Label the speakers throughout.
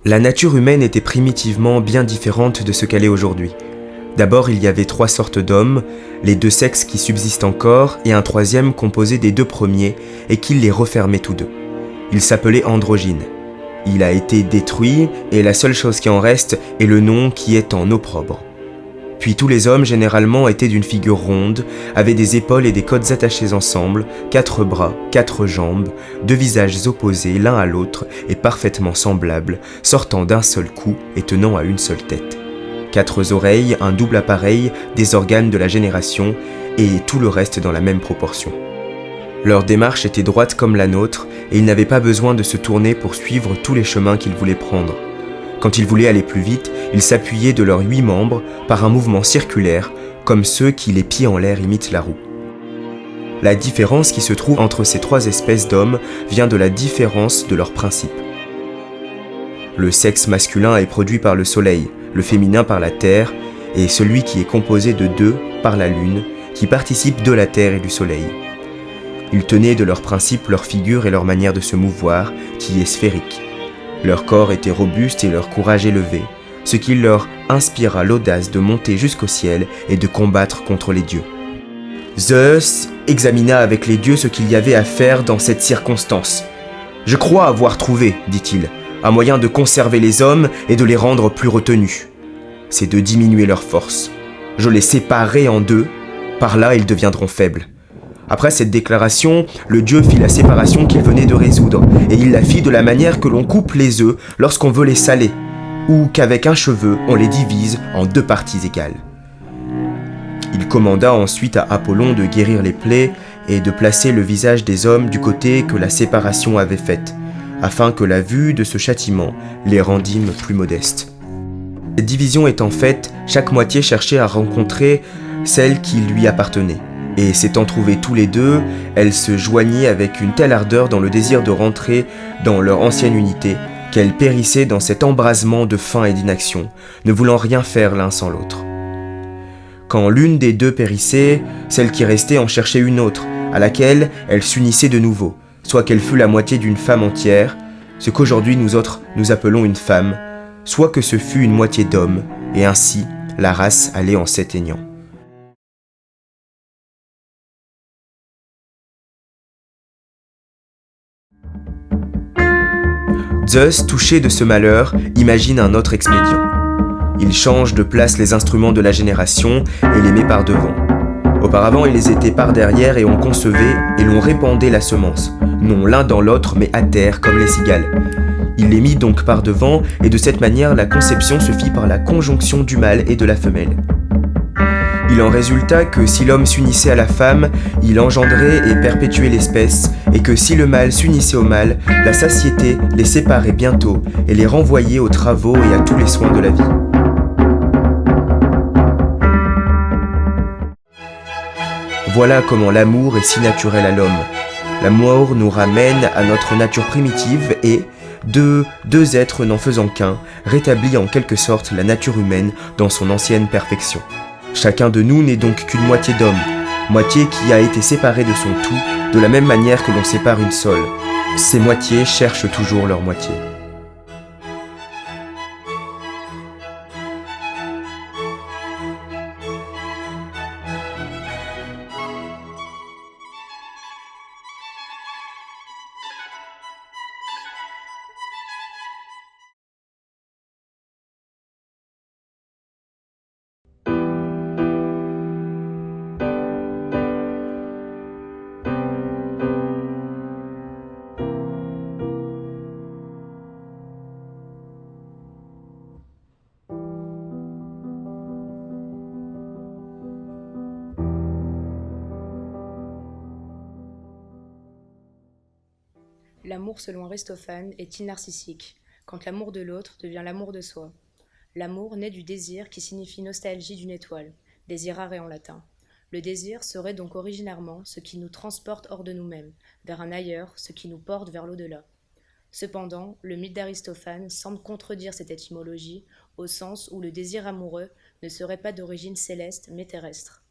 Speaker 1: La nature humaine était primitivement bien différente de ce qu'elle est aujourd'hui. D'abord, il y avait 3 sortes d'hommes, les 2 sexes qui subsistent encore, et un troisième composé des 2 premiers, et qui les refermait tous deux. Il s'appelait Androgyne. Il a été détruit, et la seule chose qui en reste est le nom qui est en opprobre. Puis tous les hommes, généralement, étaient d'une figure ronde, avaient des épaules et des côtes attachées ensemble, 4 bras, 4 jambes, 2 visages opposés l'un à l'autre et parfaitement semblables, sortant d'un seul cou et tenant à une seule tête. 4 oreilles, un double appareil, des organes de la génération, et tout le reste dans la même proportion. Leur démarche était droite comme la nôtre, et ils n'avaient pas besoin de se tourner pour suivre tous les chemins qu'ils voulaient prendre. Quand ils voulaient aller plus vite, ils s'appuyaient de leurs 8 membres par un mouvement circulaire, comme ceux qui, les pieds en l'air, imitent la roue. La différence qui se trouve entre ces 3 espèces d'hommes vient de la différence de leurs principes. Le sexe masculin est produit par le soleil, le féminin par la terre, et celui qui est composé de 2 par la lune, qui participe de la terre et du soleil. Ils tenaient de leurs principes leur figure et leur manière de se mouvoir, qui est sphérique. Leur corps était robuste et leur courage élevé, ce qui leur inspira l'audace de monter jusqu'au ciel et de combattre contre les dieux. Zeus examina avec les dieux ce qu'il y avait à faire dans cette circonstance. « Je crois avoir trouvé, dit-il, un moyen de conserver les hommes et de les rendre plus retenus. C'est de diminuer leur force. Je les séparerai en 2, par là ils deviendront faibles. » Après cette déclaration, le dieu fit la séparation qu'il venait de résoudre, et il la fit de la manière que l'on coupe les œufs lorsqu'on veut les saler, ou qu'avec un cheveu on les divise en 2 parties égales. Il commanda ensuite à Apollon de guérir les plaies et de placer le visage des hommes du côté que la séparation avait faite, afin que la vue de ce châtiment les rendîmes plus modestes. Cette division étant faite, chaque moitié cherchait à rencontrer celle qui lui appartenait. Et s'étant trouvés tous les 2, elles se joignaient avec une telle ardeur dans le désir de rentrer dans leur ancienne unité, qu'elles périssaient dans cet embrasement de faim et d'inaction, ne voulant rien faire l'un sans l'autre. Quand l'une des 2 périssait, celle qui restait en cherchait une autre, à laquelle elle s'unissait de nouveau, soit qu'elle fût la moitié d'une femme entière, ce qu'aujourd'hui nous autres nous appelons une femme, soit que ce fût une moitié d'homme, et ainsi la race allait en s'éteignant. Zeus, touché de ce malheur, imagine un autre expédient. Il change de place les instruments de la génération et les met par devant. Auparavant, ils étaient par derrière et on concevait et l'on répandait la semence, non l'un dans l'autre mais à terre comme les cigales. Il les mit donc par devant et de cette manière la conception se fit par la conjonction du mâle et de la femelle. Il en résulta que si l'homme s'unissait à la femme, il engendrait et perpétuait l'espèce, et que si le mâle s'unissait au mâle, la satiété les séparait bientôt et les renvoyait aux travaux et à tous les soins de la vie. Voilà comment l'amour est si naturel à l'homme. L'amour nous ramène à notre nature primitive et, de 2 êtres n'en faisant qu'un, rétablit en quelque sorte la nature humaine dans son ancienne perfection. Chacun de nous n'est donc qu'une moitié d'homme, moitié qui a été séparée de son tout, de la même manière que l'on sépare une sole. Ces moitiés cherchent toujours leur moitié.
Speaker 2: L'amour, selon Aristophane, est inarcissique, quand l'amour de l'autre devient l'amour de soi. L'amour naît du désir qui signifie nostalgie d'une étoile, désirare en latin. Le désir serait donc originairement ce qui nous transporte hors de nous-mêmes, vers un ailleurs, ce qui nous porte vers l'au-delà. Cependant, le mythe d'Aristophane semble contredire cette étymologie, au sens où le désir amoureux ne serait pas d'origine céleste mais terrestre.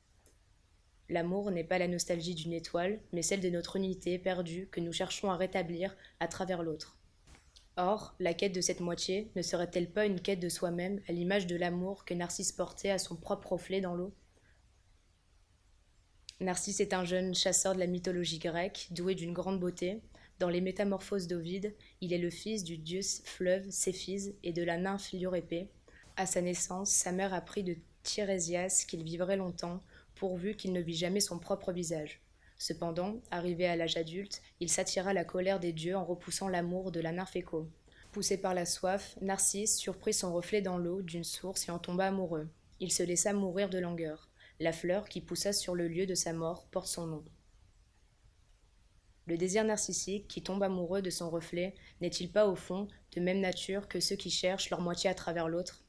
Speaker 2: L'amour n'est pas la nostalgie d'une étoile, mais celle de notre unité perdue que nous cherchons à rétablir à travers l'autre. Or, la quête de cette moitié ne serait-elle pas une quête de soi-même à l'image de l'amour que Narcisse portait à son propre reflet dans l'eau? Narcisse est un jeune chasseur de la mythologie grecque, doué d'une grande beauté. Dans les Métamorphoses d'Ovide, il est le fils du dieu fleuve Céphise et de la nymphe Liourépée. À sa naissance, sa mère apprit de Tirésias qu'il vivrait longtemps, pourvu qu'il ne vit jamais son propre visage. Cependant, arrivé à l'âge adulte, il s'attira la colère des dieux en repoussant l'amour de la nymphe Écho. Poussé par la soif, Narcisse surprit son reflet dans l'eau d'une source et en tomba amoureux. Il se laissa mourir de langueur. La fleur qui poussa sur le lieu de sa mort porte son nom. Le désir narcissique qui tombe amoureux de son reflet n'est-il pas au fond de même nature que ceux qui cherchent leur moitié à travers l'autre?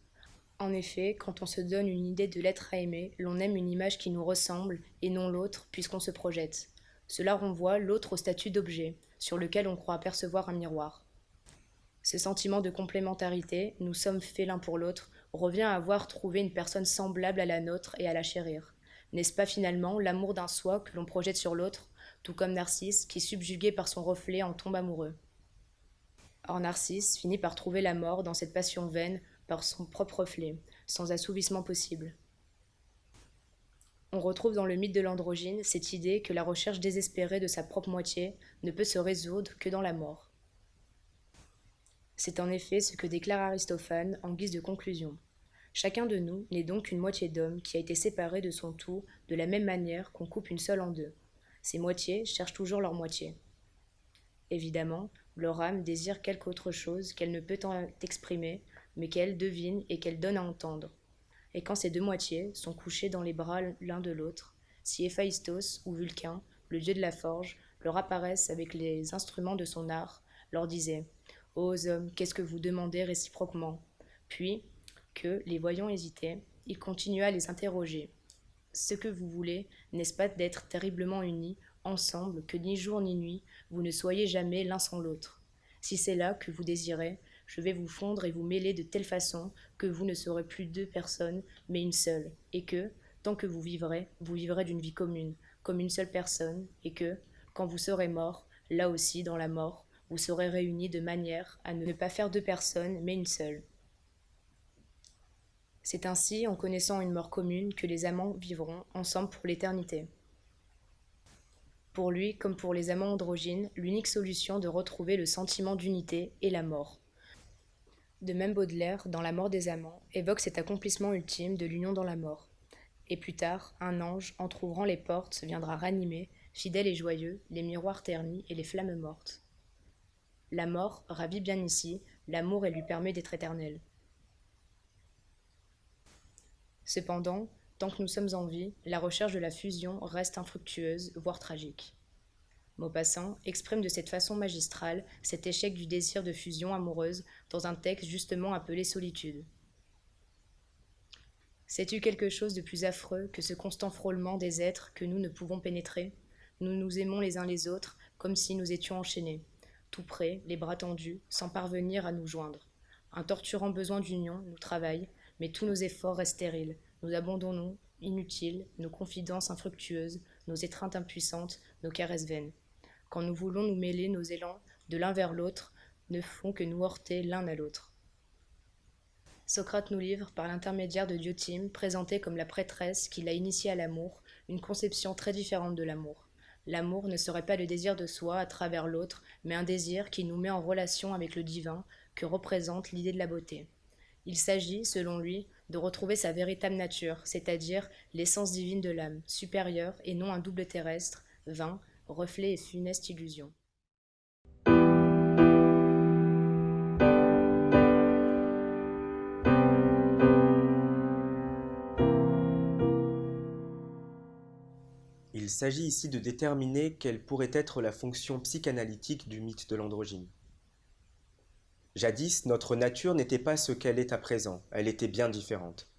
Speaker 2: En effet, quand on se donne une idée de l'être à aimer, l'on aime une image qui nous ressemble et non l'autre puisqu'on se projette. Cela renvoie l'autre au statut d'objet, sur lequel on croit apercevoir un miroir. Ce sentiment de complémentarité, nous sommes faits l'un pour l'autre, revient à avoir trouvé une personne semblable à la nôtre et à la chérir. N'est-ce pas finalement l'amour d'un soi que l'on projette sur l'autre, tout comme Narcisse qui, subjugué par son reflet, en tombe amoureux? Or Narcisse finit par trouver la mort dans cette passion vaine par son propre reflet, sans assouvissement possible. On retrouve dans le mythe de l'androgyne cette idée que la recherche désespérée de sa propre moitié ne peut se résoudre que dans la mort. C'est en effet ce que déclare Aristophane en guise de conclusion. Chacun de nous n'est donc qu'une moitié d'homme qui a été séparée de son tout de la même manière qu'on coupe une seule en deux. Ces moitiés cherchent toujours leur moitié. Évidemment, leur âme désire quelque autre chose qu'elle ne peut exprimer, mais qu'elle devine et qu'elle donne à entendre. Et quand ces deux moitiés sont couchées dans les bras l'un de l'autre, si Héphaïstos ou Vulcain, le dieu de la forge, leur apparaissent avec les instruments de son art, leur disait « Ô hommes, qu'est-ce que vous demandez réciproquement ?» Puis, que, les voyant hésiter, il continua à les interroger. « Ce que vous voulez, n'est-ce pas d'être terriblement unis, ensemble, que ni jour ni nuit, vous ne soyez jamais l'un sans l'autre? Si c'est là que vous désirez, je vais vous fondre et vous mêler de telle façon que vous ne serez plus deux personnes, mais une seule, et que, tant que vous vivrez d'une vie commune, comme une seule personne, et que, quand vous serez mort, là aussi, dans la mort, vous serez réunis de manière à ne pas faire deux personnes, mais une seule. » C'est ainsi, en connaissant une mort commune, que les amants vivront ensemble pour l'éternité. Pour lui, comme pour les amants androgynes, l'unique solution de retrouver le sentiment d'unité est la mort. De même Baudelaire, dans La mort des amants, évoque cet accomplissement ultime de l'union dans la mort. Et plus tard, un ange, entr'ouvrant les portes, viendra ranimer, fidèle et joyeux, les miroirs ternis et les flammes mortes. La mort ravit bien ici, l'amour et lui permet d'être éternel. Cependant, tant que nous sommes en vie, la recherche de la fusion reste infructueuse, voire tragique. Maupassant exprime de cette façon magistrale cet échec du désir de fusion amoureuse dans un texte justement appelé Solitude. Sais-tu quelque chose de plus affreux que ce constant frôlement des êtres que nous ne pouvons pénétrer? Nous nous aimons les uns les autres comme si nous étions enchaînés, tout près, les bras tendus, sans parvenir à nous joindre. Un torturant besoin d'union nous travaille, mais tous nos efforts restent stériles. Nous abandonnons, inutiles, nos confidences infructueuses, nos étreintes impuissantes, nos caresses vaines. Quand nous voulons nous mêler, nos élans, de l'un vers l'autre, ne font que nous heurter l'un à l'autre. Socrate nous livre, par l'intermédiaire de Diotime, présenté comme la prêtresse qui l'a initié à l'amour, une conception très différente de l'amour. L'amour ne serait pas le désir de soi à travers l'autre, mais un désir qui nous met en relation avec le divin, que représente l'idée de la beauté. Il s'agit, selon lui, de retrouver sa véritable nature, c'est-à-dire l'essence divine de l'âme, supérieure et non un double terrestre, vain, reflet et funeste illusion.
Speaker 1: Il s'agit ici de déterminer quelle pourrait être la fonction psychanalytique du mythe de l'androgyne. Jadis, notre nature n'était pas ce qu'elle est à présent, elle était bien différente.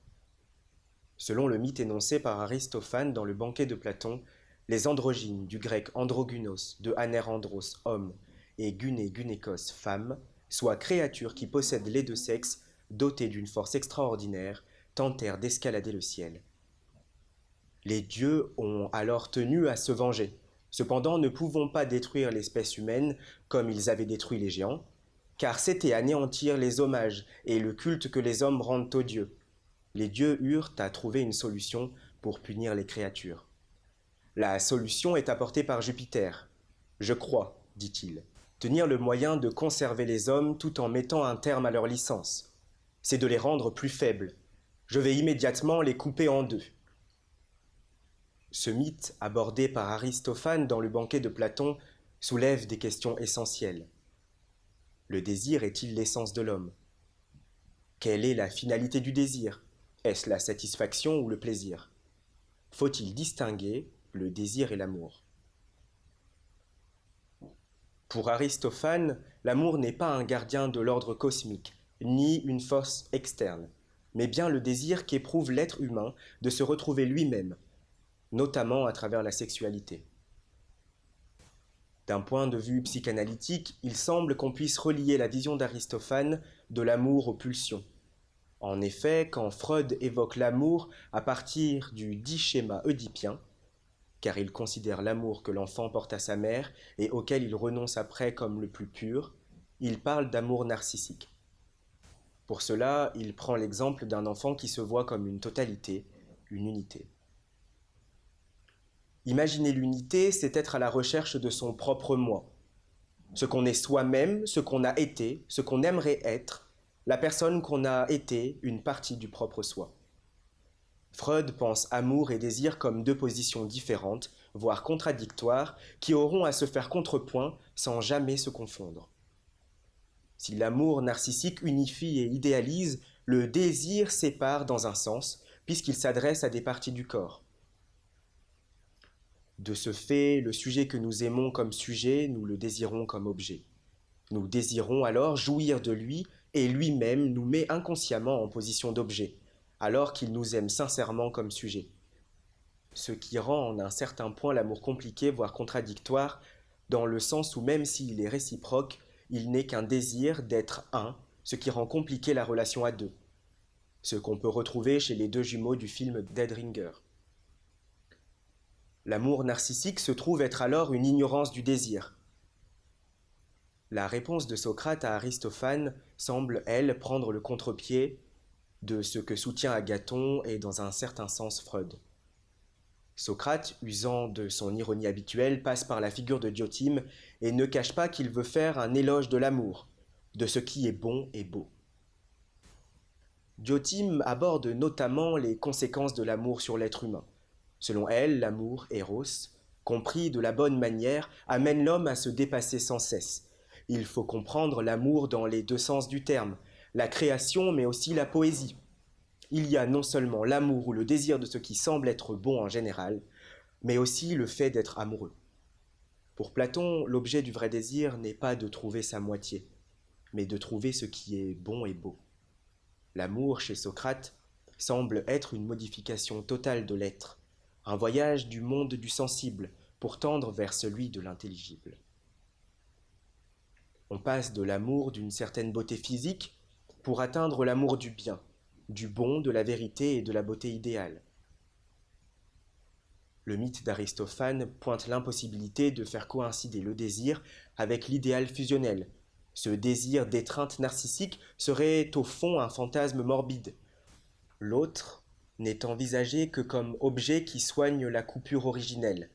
Speaker 1: Selon le mythe énoncé par Aristophane dans le banquet de Platon, les androgynes, du grec androgynos, de anerandros, homme, et guné, gunékos, femme, soit créatures qui possèdent les deux sexes, dotées d'une force extraordinaire, tentèrent d'escalader le ciel. Les dieux ont alors tenu à se venger. Cependant, ne pouvons pas détruire l'espèce humaine comme ils avaient détruit les géants. car c'était anéantir les hommages et le culte que les hommes rendent aux dieux. Les dieux eurent à trouver une solution pour punir les créatures. La solution est apportée par Jupiter. Je crois, dit-il, tenir le moyen de conserver les hommes tout en mettant un terme à leur licence. C'est de les rendre plus faibles. Je vais immédiatement les couper en deux. Ce mythe, abordé par Aristophane dans le banquet de Platon, soulève des questions essentielles. Le désir est-il l'essence de l'homme? Quelle est la finalité du désir? Est-ce la satisfaction ou le plaisir? Faut-il distinguer le désir et l'amour? Pour Aristophane, l'amour n'est pas un gardien de l'ordre cosmique, ni une force externe, mais bien le désir qu'éprouve l'être humain de se retrouver lui-même, notamment à travers la sexualité. D'un point de vue psychanalytique, il semble qu'on puisse relier la vision d'Aristophane de l'amour aux pulsions. En effet, quand Freud évoque l'amour à partir du dit schéma oedipien, car il considère l'amour que l'enfant porte à sa mère et auquel il renonce après comme le plus pur, il parle d'amour narcissique. Pour cela, il prend l'exemple d'un enfant qui se voit comme une totalité, une unité. Imaginer l'unité, c'est être à la recherche de son propre moi. Ce qu'on est soi-même, ce qu'on a été, ce qu'on aimerait être, la personne qu'on a été, une partie du propre soi. Freud pense amour et désir comme deux positions différentes, voire contradictoires, qui auront à se faire contrepoint sans jamais se confondre. Si l'amour narcissique unifie et idéalise, le désir sépare dans un sens, puisqu'il s'adresse à des parties du corps. De ce fait, le sujet que nous aimons comme sujet, nous le désirons comme objet. Nous désirons alors jouir de lui, et lui-même nous met inconsciemment en position d'objet, alors qu'il nous aime sincèrement comme sujet. Ce qui rend en un certain point l'amour compliqué, voire contradictoire, dans le sens où même s'il est réciproque, il n'est qu'un désir d'être un, ce qui rend compliqué la relation à deux. Ce qu'on peut retrouver chez les deux jumeaux du film Dead Ringer. L'amour narcissique se trouve être alors une ignorance du désir. La réponse de Socrate à Aristophane semble, elle, prendre le contre-pied de ce que soutient Agathon et dans un certain sens Freud. Socrate, usant de son ironie habituelle, passe par la figure de Diotime et ne cache pas qu'il veut faire un éloge de l'amour, de ce qui est bon et beau. Diotime aborde notamment les conséquences de l'amour sur l'être humain. Selon elle, l'amour, Eros, compris de la bonne manière, amène l'homme à se dépasser sans cesse. Il faut comprendre l'amour dans les deux sens du terme, la création mais aussi la poésie. Il y a non seulement l'amour ou le désir de ce qui semble être bon en général, mais aussi le fait d'être amoureux. Pour Platon, l'objet du vrai désir n'est pas de trouver sa moitié, mais de trouver ce qui est bon et beau. L'amour, chez Socrate, semble être une modification totale de l'être, un voyage du monde du sensible pour tendre vers celui de l'intelligible. On passe de l'amour d'une certaine beauté physique pour atteindre l'amour du bien, du bon, de la vérité et de la beauté idéale. Le mythe d'Aristophane pointe l'impossibilité de faire coïncider le désir avec l'idéal fusionnel. Ce désir d'étreinte narcissique serait au fond un fantasme morbide. L'autre n'est envisagé que comme objet qui soigne la coupure originelle.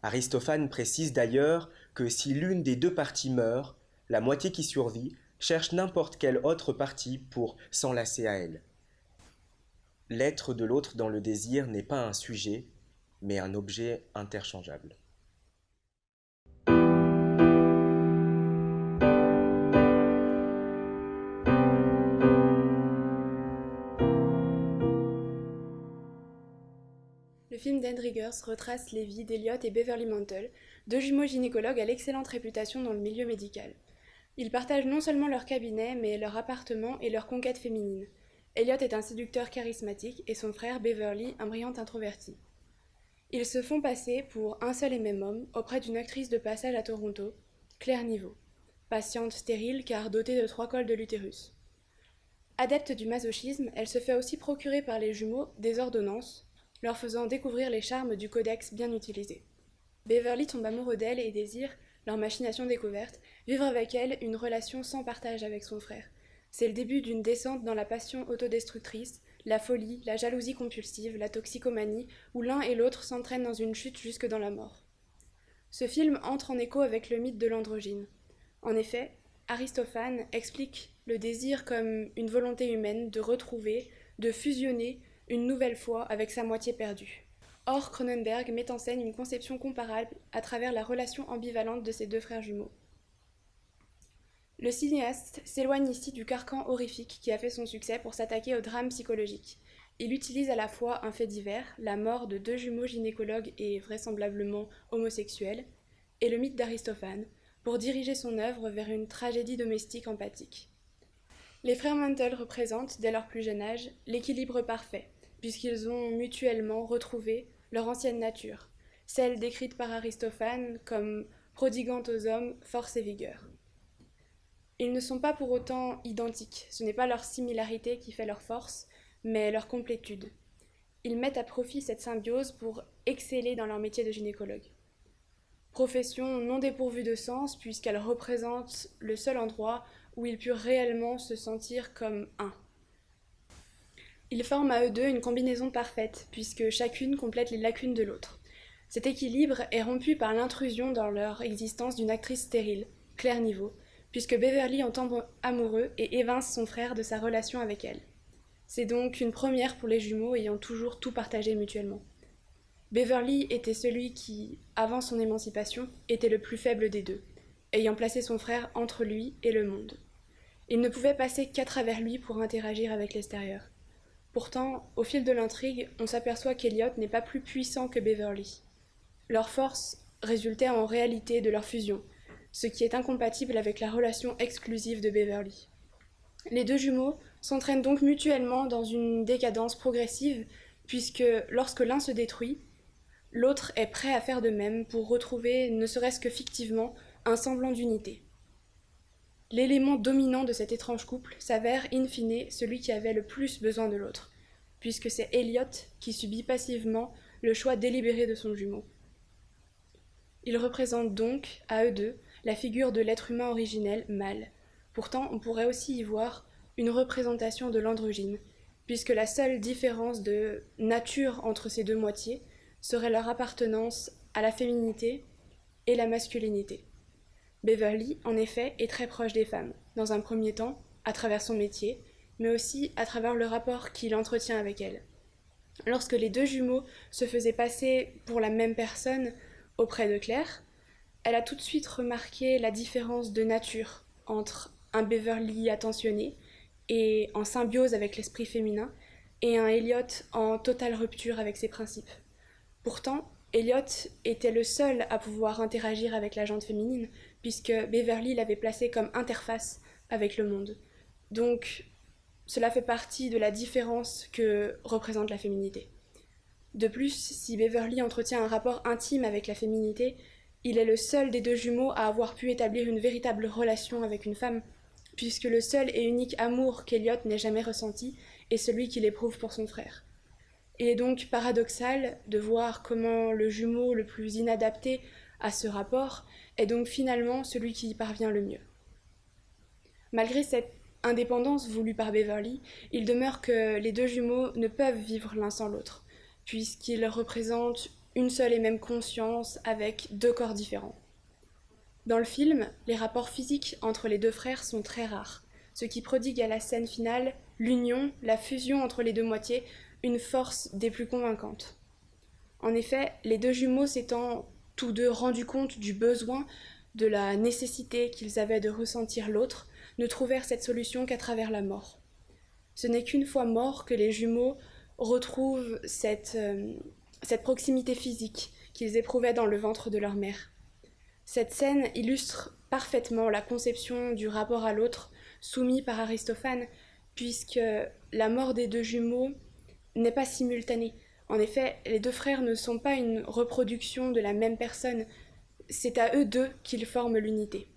Speaker 1: Aristophane précise d'ailleurs que si l'une des deux parties meurt, la moitié qui survit cherche n'importe quelle autre partie pour s'enlacer à elle. L'être de l'autre dans le désir n'est pas un sujet, mais un objet interchangeable.
Speaker 3: Le film Dead Ringers retrace les vies d'Elliot et Beverly Mantle, deux jumeaux gynécologues à l'excellente réputation dans le milieu médical. Ils partagent non seulement leur cabinet, mais leur appartement et leur conquête féminine. Elliot est un séducteur charismatique et son frère Beverly un brillant introverti. Ils se font passer pour un seul et même homme auprès d'une actrice de passage à Toronto, Claire Niveau, patiente stérile car dotée de 3 cols de l'utérus. Adepte du masochisme, elle se fait aussi procurer par les jumeaux des ordonnances, leur faisant découvrir les charmes du codex bien utilisé. Beverly tombe amoureux d'elle et désire leur machination découverte, vivre avec elle une relation sans partage avec son frère. C'est le début d'une descente dans la passion autodestructrice, la folie, la jalousie compulsive, la toxicomanie, où l'un et l'autre s'entraînent dans une chute jusque dans la mort. Ce film entre en écho avec le mythe de l'androgyne. En effet, Aristophane explique le désir comme une volonté humaine de retrouver, de fusionner une nouvelle fois avec sa moitié perdue. Or, Cronenberg met en scène une conception comparable à travers la relation ambivalente de ses deux frères jumeaux. Le cinéaste s'éloigne ici du carcan horrifique qui a fait son succès pour s'attaquer au drame psychologique. Il utilise à la fois un fait divers, la mort de deux jumeaux gynécologues et vraisemblablement homosexuels, et le mythe d'Aristophane, pour diriger son œuvre vers une tragédie domestique empathique. Les frères Mantle représentent, dès leur plus jeune âge, l'équilibre parfait, puisqu'ils ont mutuellement retrouvé leur ancienne nature, celle décrite par Aristophane comme prodiguant aux hommes force et vigueur. Ils ne sont pas pour autant identiques, ce n'est pas leur similarité qui fait leur force, mais leur complétude. Ils mettent à profit cette symbiose pour exceller dans leur métier de gynécologue. Profession non dépourvue de sens puisqu'elle représente le seul endroit où ils purent réellement se sentir comme un. Ils forment à eux deux une combinaison parfaite puisque chacune complète les lacunes de l'autre. Cet équilibre est rompu par l'intrusion dans leur existence d'une actrice stérile, Claire Niveau, puisque Beverly en tombe amoureux et évince son frère de sa relation avec elle. C'est donc une première pour les jumeaux ayant toujours tout partagé mutuellement. Beverly était celui qui, avant son émancipation, était le plus faible des deux, ayant placé son frère entre lui et le monde. Il ne pouvait passer qu'à travers lui pour interagir avec l'extérieur. Pourtant, au fil de l'intrigue, on s'aperçoit qu'Elliot n'est pas plus puissant que Beverly. Leur force résultait en réalité de leur fusion, ce qui est incompatible avec la relation exclusive de Beverly. Les deux jumeaux s'entraînent donc mutuellement dans une décadence progressive, puisque lorsque l'un se détruit, l'autre est prêt à faire de même pour retrouver, ne serait-ce que fictivement, un semblant d'unité. L'élément dominant de cet étrange couple s'avère in fine celui qui avait le plus besoin de l'autre, puisque c'est Elliot qui subit passivement le choix délibéré de son jumeau. Ils représentent donc, à eux deux, la figure de l'être humain originel, mâle. Pourtant, on pourrait aussi y voir une représentation de l'androgyne, puisque la seule différence de nature entre ces deux moitiés serait leur appartenance à la féminité et la masculinité. Beverly, en effet, est très proche des femmes, dans un premier temps, à travers son métier, mais aussi à travers le rapport qu'il entretient avec elles. Lorsque les deux jumeaux se faisaient passer pour la même personne auprès de Claire, elle a tout de suite remarqué la différence de nature entre un Beverly attentionné et en symbiose avec l'esprit féminin et un Elliot en totale rupture avec ses principes. Pourtant, Elliot était le seul à pouvoir interagir avec la jante féminine puisque Beverly l'avait placé comme interface avec le monde. Donc, cela fait partie de la différence que représente la féminité. De plus, si Beverly entretient un rapport intime avec la féminité, il est le seul des deux jumeaux à avoir pu établir une véritable relation avec une femme, puisque le seul et unique amour qu'Elliot n'ait jamais ressenti est celui qu'il éprouve pour son frère. Il est donc paradoxal de voir comment le jumeau le plus inadapté à ce rapport est donc finalement celui qui y parvient le mieux. Malgré cette indépendance voulue par Beverly, il demeure que les deux jumeaux ne peuvent vivre l'un sans l'autre, puisqu'ils représentent une seule et même conscience avec deux corps différents. Dans le film, les rapports physiques entre les deux frères sont très rares, ce qui prodigue à la scène finale l'union, la fusion entre les deux moitiés, une force des plus convaincantes. En effet, les deux jumeaux s'étant tous deux rendus compte du besoin, de la nécessité qu'ils avaient de ressentir l'autre, ne trouvèrent cette solution qu'à travers la mort. Ce n'est qu'une fois morts que les jumeaux retrouvent cette proximité physique qu'ils éprouvaient dans le ventre de leur mère. Cette scène illustre parfaitement la conception du rapport à l'autre soumis par Aristophane, puisque la mort des deux jumeaux n'est pas simultanée. En effet, les deux frères ne sont pas une reproduction de la même personne, c'est à eux deux qu'ils forment l'unité.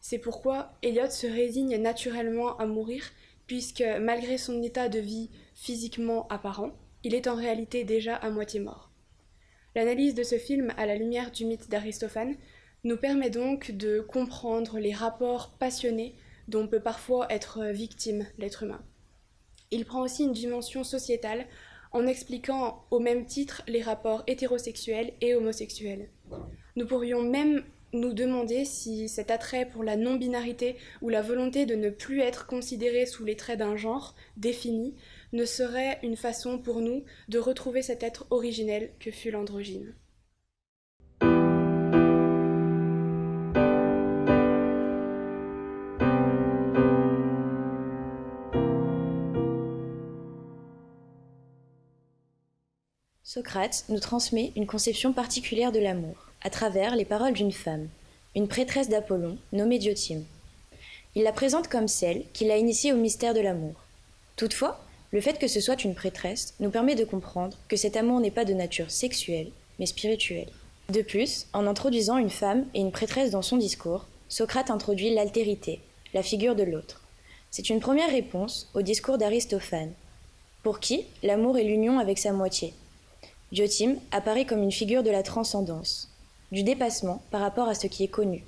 Speaker 3: C'est pourquoi Elliot se résigne naturellement à mourir, puisque malgré son état de vie physiquement apparent, il est en réalité déjà à moitié mort. L'analyse de ce film à la lumière du mythe d'Aristophane nous permet donc de comprendre les rapports passionnés dont peut parfois être victime l'être humain. Il prend aussi une dimension sociétale en expliquant au même titre les rapports hétérosexuels et homosexuels. Nous pourrions même nous demander si cet attrait pour la non-binarité ou la volonté de ne plus être considéré sous les traits d'un genre défini ne serait une façon pour nous de retrouver cet être originel que fut l'androgyne.
Speaker 4: Socrate nous transmet une conception particulière de l'amour, à travers les paroles d'une femme, une prêtresse d'Apollon nommée Diotime. Il la présente comme celle qui l'a initiée au mystère de l'amour. Toutefois, le fait que ce soit une prêtresse nous permet de comprendre que cet amour n'est pas de nature sexuelle, mais spirituelle. De plus, en introduisant une femme et une prêtresse dans son discours, Socrate introduit l'altérité, la figure de l'autre. C'est une première réponse au discours d'Aristophane, pour qui l'amour est l'union avec sa moitié. Diotime apparaît comme une figure de la transcendance, du dépassement par rapport à ce qui est connu.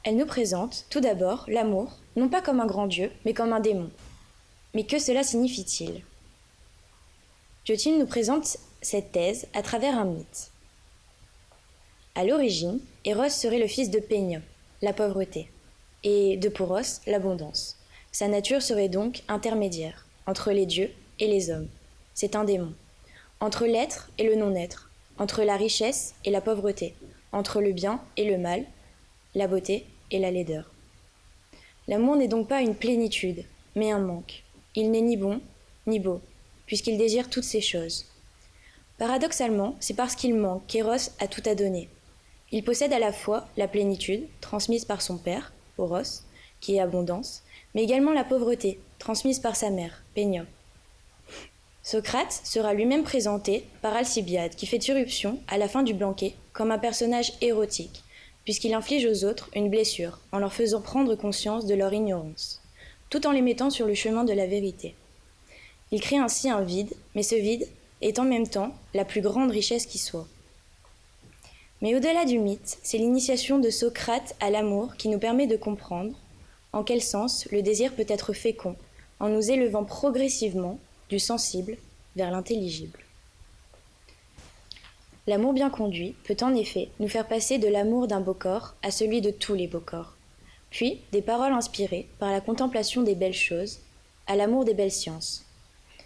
Speaker 4: Elle nous présente, tout d'abord, l'amour, non pas comme un grand dieu, mais comme un démon. Mais que cela signifie-t-il ? Diotime nous présente cette thèse à travers un mythe. À l'origine, Eros serait le fils de Pénion, la pauvreté, et de Poros, l'abondance. Sa nature serait donc intermédiaire, entre les dieux et les hommes. C'est un démon. Entre l'être et le non-être, entre la richesse et la pauvreté, entre le bien et le mal, la beauté et la laideur. L'amour n'est donc pas une plénitude, mais un manque. Il n'est ni bon, ni beau, puisqu'il désire toutes ces choses. Paradoxalement, c'est parce qu'il manque qu'Eros a tout à donner. Il possède à la fois la plénitude, transmise par son père, Oros, qui est abondance, mais également la pauvreté, transmise par sa mère, Pénion. Socrate sera lui-même présenté par Alcibiade, qui fait irruption à la fin du banquet comme un personnage érotique, puisqu'il inflige aux autres une blessure en leur faisant prendre conscience de leur ignorance, tout en les mettant sur le chemin de la vérité. Il crée ainsi un vide, mais ce vide est en même temps la plus grande richesse qui soit. Mais au-delà du mythe, c'est l'initiation de Socrate à l'amour qui nous permet de comprendre en quel sens le désir peut être fécond, en nous élevant progressivement du sensible vers l'intelligible. L'amour bien conduit peut en effet nous faire passer de l'amour d'un beau corps à celui de tous les beaux corps, puis des paroles inspirées par la contemplation des belles choses à l'amour des belles sciences.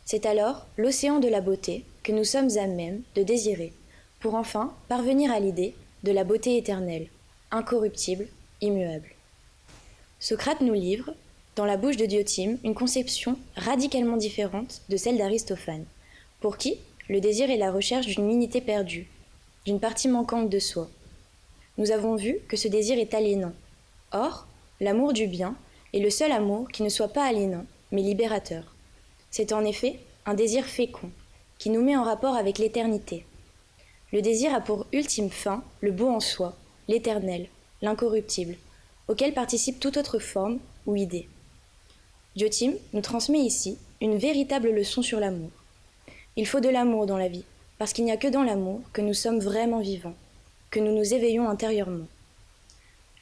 Speaker 4: C'est alors l'océan de la beauté que nous sommes à même de désirer, pour enfin parvenir à l'idée de la beauté éternelle, incorruptible, immuable. Socrate nous livre, dans la bouche de Diotime, une conception radicalement différente de celle d'Aristophane, pour qui le désir est la recherche d'une unité perdue, d'une partie manquante de soi. Nous avons vu que ce désir est aliénant. Or, l'amour du bien est le seul amour qui ne soit pas aliénant, mais libérateur. C'est en effet un désir fécond, qui nous met en rapport avec l'éternité. Le désir a pour ultime fin le beau en soi, l'éternel, l'incorruptible, auquel participe toute autre forme ou idée. Diotime nous transmet ici une véritable leçon sur l'amour. Il faut de l'amour dans la vie, parce qu'il n'y a que dans l'amour que nous sommes vraiment vivants, que nous nous éveillons intérieurement.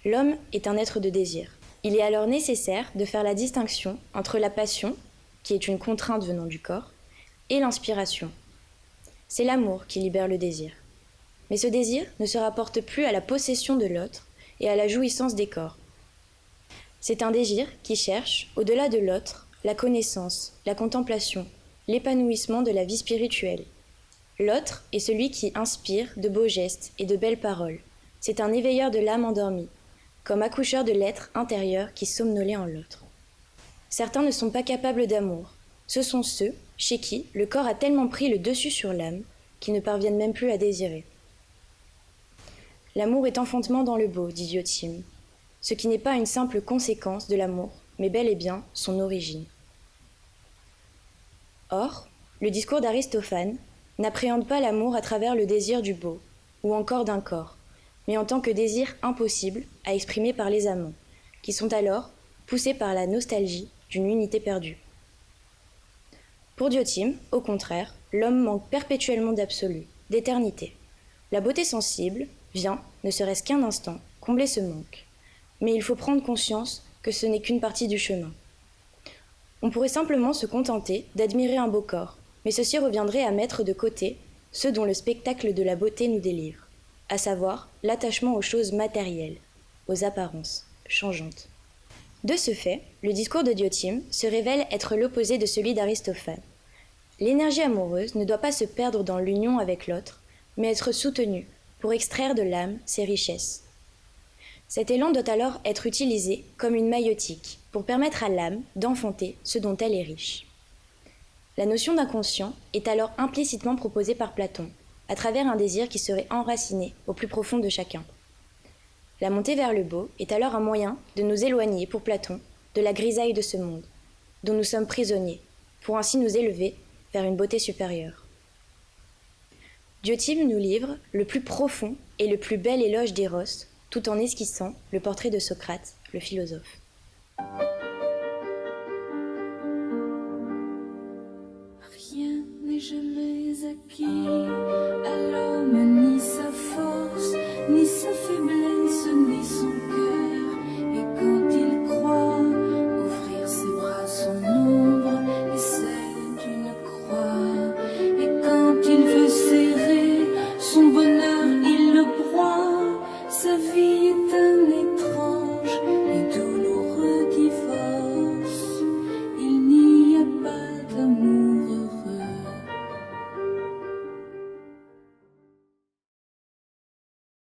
Speaker 4: L'homme est un être de désir. Il est alors nécessaire de faire la distinction entre la passion, qui est une contrainte venant du corps, et l'inspiration. C'est l'amour qui libère le désir. Mais ce désir ne se rapporte plus à la possession de l'autre et à la jouissance des corps. C'est un désir qui cherche, au-delà de l'autre, la connaissance, la contemplation, l'épanouissement de la vie spirituelle. L'autre est celui qui inspire de beaux gestes et de belles paroles. C'est un éveilleur de l'âme endormie, comme accoucheur de l'être intérieur qui somnolait en l'autre. Certains ne sont pas capables d'amour. Ce sont ceux chez qui le corps a tellement pris le dessus sur l'âme qu'ils ne parviennent même plus à désirer. L'amour est enfantement dans le beau, dit Diotime, ce qui n'est pas une simple conséquence de l'amour, mais bel et bien son origine. Or, le discours d'Aristophane n'appréhende pas l'amour à travers le désir du beau, ou encore d'un corps, mais en tant que désir impossible à exprimer par les amants, qui sont alors poussés par la nostalgie d'une unité perdue. Pour Diotime, au contraire, l'homme manque perpétuellement d'absolu, d'éternité. La beauté sensible vient ne serait-ce qu'un instant, combler ce manque. Mais il faut prendre conscience que ce n'est qu'une partie du chemin. On pourrait simplement se contenter d'admirer un beau corps, mais ceci reviendrait à mettre de côté ce dont le spectacle de la beauté nous délivre, à savoir l'attachement aux choses matérielles, aux apparences changeantes. De ce fait, le discours de Diotima se révèle être l'opposé de celui d'Aristophane. L'énergie amoureuse ne doit pas se perdre dans l'union avec l'autre, mais être soutenue pour extraire de l'âme ses richesses. Cet élan doit alors être utilisé comme une maïeutique pour permettre à l'âme d'enfanter ce dont elle est riche. La notion d'inconscient est alors implicitement proposée par Platon, à travers un désir qui serait enraciné au plus profond de chacun. La montée vers le beau est alors un moyen de nous éloigner, pour Platon, de la grisaille de ce monde, dont nous sommes prisonniers, pour ainsi nous élever vers une beauté supérieure. Diotima nous livre le plus profond et le plus bel éloge d'Eros, tout en esquissant le portrait de Socrate, le philosophe.
Speaker 5: Rien n'est jamais acquis, alors